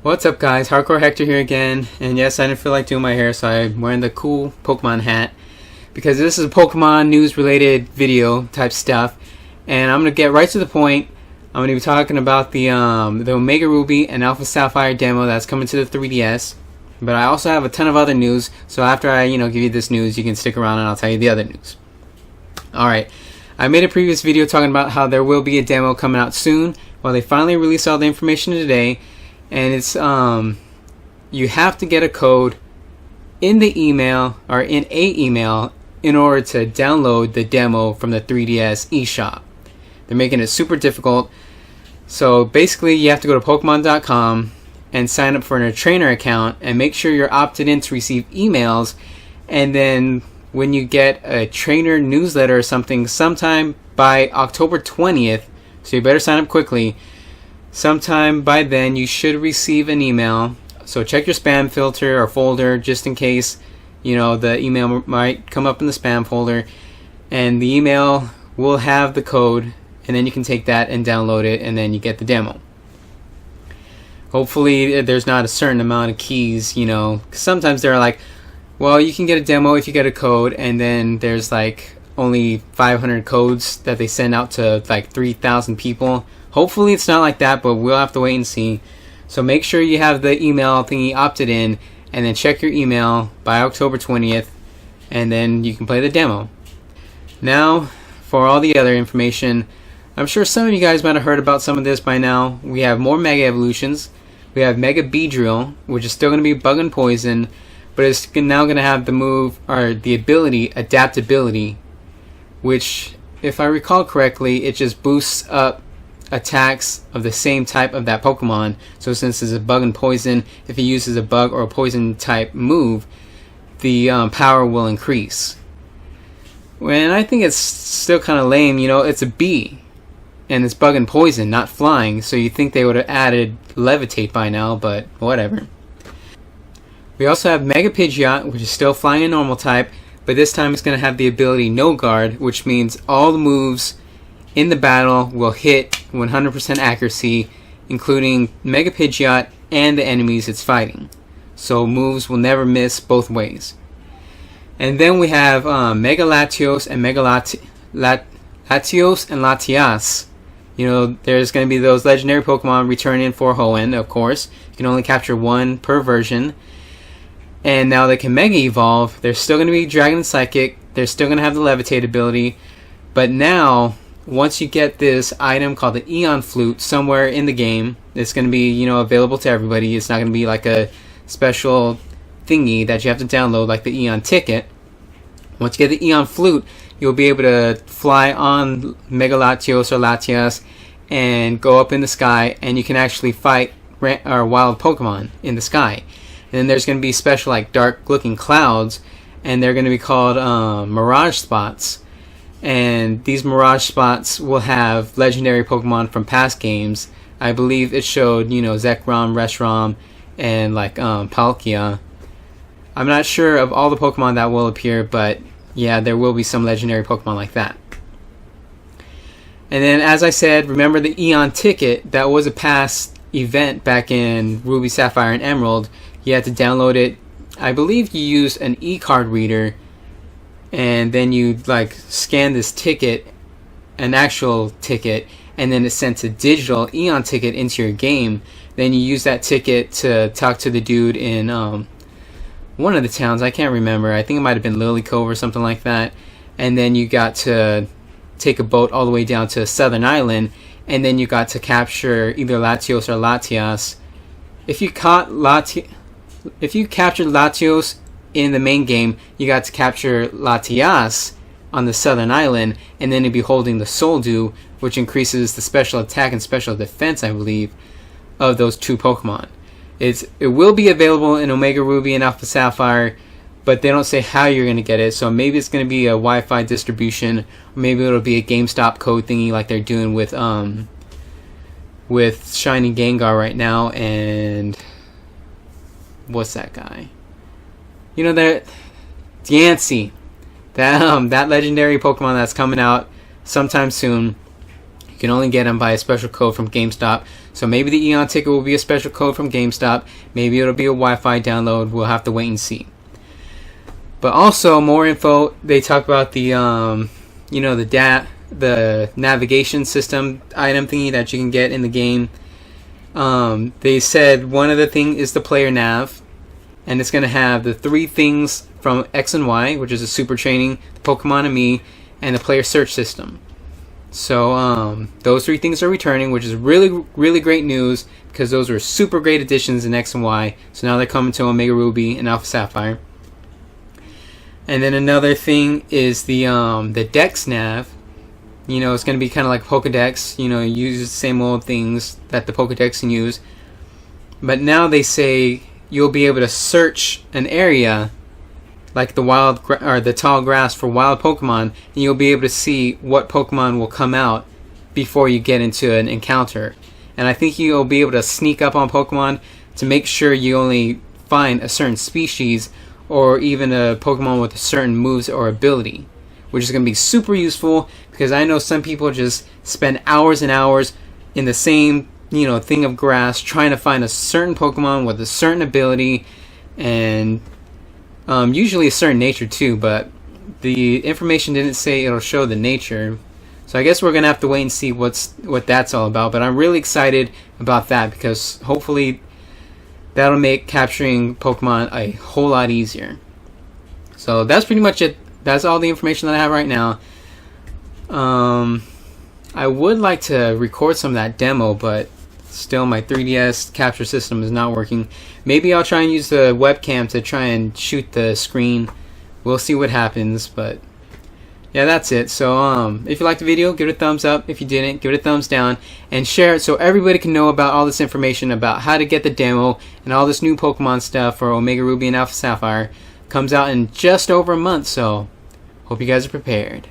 What's up guys, Hardcore Hector here again, and yes, I didn't feel like doing my hair, so I'm wearing the cool Pokemon hat, because this is a Pokemon news related video type stuff, and I'm going to get right to the point. I'm going to be talking about the Omega Ruby and Alpha Sapphire demo that's coming to the 3DS, but I also have a ton of other news, so after I give you this news, you can stick around and I'll tell you the other news. Alright, I made a previous video talking about how there will be a demo coming out soon. Well, they finally released all the information today. And it's you have to get a code in the email or in a email in order to download the demo from the 3DS eShop. They're making it super difficult. So basically you have to go to Pokemon.com and sign up for a trainer account and make sure you're opted in to receive emails, and then when you get a trainer newsletter or something sometime by October 20th, so you better sign up quickly. Sometime by then you should receive an email, so check your spam filter or folder just in case the email might come up in the spam folder, and the email will have the code, and then you can take that and download it, and then you get the demo. Hopefully there's not a certain amount of keys, 'cause sometimes they're like, well, you can get a demo if you get a code, and then there's like only 500 codes that they send out to like 3,000 people. Hopefully it's not like that, but we'll have to wait and see. So make sure you have the email thingy opted in, and then check your email by October 20th, and then you can play the demo. Now, for all the other information, I'm sure some of you guys might have heard about some of this by now. We have more Mega Evolutions. We have Mega Bdrill, which is still going to be Bug and Poison, but it's now going to have the move, or the ability, Adaptability, which, if I recall correctly, it just boosts up attacks of the same type of that Pokemon. So since it's a Bug and Poison, if he uses a Bug or a Poison type move, the power will increase. And I think it's still kind of lame. It's a bee, and it's Bug and Poison, not flying, so you'd think they would have added Levitate by now, but whatever. We also have Mega Pidgeot, which is still flying in normal type, but this time it's going to have the ability No Guard, which means all the moves in the battle will hit 100% accuracy, including Mega Pidgeot and the enemies it's fighting. So moves will never miss both ways. And then we have Mega Latios and Latios and Latias. There's going to be those legendary Pokemon returning for Hoenn, of course. You can only capture one per version. And now they can Mega Evolve. They're still going to be Dragon and Psychic. They're still going to have the Levitate ability. But now, once you get this item called the Eon Flute somewhere in the game, it's going to be available to everybody. It's not going to be like a special thingy that you have to download like the Eon Ticket. Once you get the Eon Flute, you'll be able to fly on Mega Latios or Latias and go up in the sky, and you can actually fight wild Pokemon in the sky. And then there's going to be special like dark looking clouds, and they're going to be called Mirage Spots. And these Mirage Spots will have legendary Pokemon from past games. I believe it showed, Zekrom, Reshiram, and like Palkia. I'm not sure of all the Pokemon that will appear, but yeah, there will be some legendary Pokemon like that. And then, as I said, remember the Eon Ticket? That was a past event back in Ruby, Sapphire, and Emerald. You had to download it. I believe you used an e-card reader, and then you scan this ticket, an actual ticket, and then it's sent a digital Eon Ticket into your game. Then you use that ticket to talk to the dude in one of the towns. I can't remember. I think it might have been Lily Cove or something like that. And then you got to take a boat all the way down to Southern Island, and then you got to capture either Latios or Latias. If you captured Latios in the main game, you got to capture Latias on the Southern Island, and then you'd be holding the Soul Dew, which increases the special attack and special defense, I believe, of those two Pokemon. It will be available in Omega Ruby and Alpha Sapphire, but they don't say how you're going to get it, so maybe it's going to be a Wi-Fi distribution, or maybe it'll be a GameStop code thingy like they're doing with Shining Gengar right now, and what's that guy? That Diancie, that legendary Pokemon that's coming out sometime soon. You can only get them by a special code from GameStop. So maybe the Eon ticket will be a special code from GameStop. Maybe it'll be a Wi-Fi download. We'll have to wait and see. But also more info. They talk about the the navigation system item thingy that you can get in the game. They said one of the thing is the player nav, and it's gonna have the 3 things from X and Y, which is the super training, the Pokemon and me, and the player search system. So those 3 things are returning, which is really great news, because those were super great additions in X and Y. So now they're coming to Omega Ruby and Alpha Sapphire. And then another thing is the Dex nav. You know, it's going to be kind of like Pokedex. You know, it uses the same old things that the Pokedex can use. But now they say you'll be able to search an area like the tall grass for wild Pokemon, and you'll be able to see what Pokemon will come out before you get into an encounter. And I think you'll be able to sneak up on Pokemon to make sure you only find a certain species or even a Pokemon with certain moves or ability, which is going to be super useful, because I know some people just spend hours and hours in the same thing of grass trying to find a certain Pokemon with a certain ability, and usually a certain nature too, but the information didn't say it'll show the nature. So I guess we're gonna have to wait and see what that's all about. But I'm really excited about that, because hopefully that'll make capturing Pokemon a whole lot easier. So that's pretty much it. That's all the information that I have right now. I would like to record some of that demo, but still my 3DS capture system is not working. Maybe I'll try and use the webcam to try and shoot the screen. We'll see what happens, but yeah, that's it. So if you liked the video, give it a thumbs up. If you didn't, give it a thumbs down, and share it so everybody can know about all this information about how to get the demo and all this new Pokemon stuff for Omega Ruby and Alpha Sapphire. Comes out in just over a month, so hope you guys are prepared.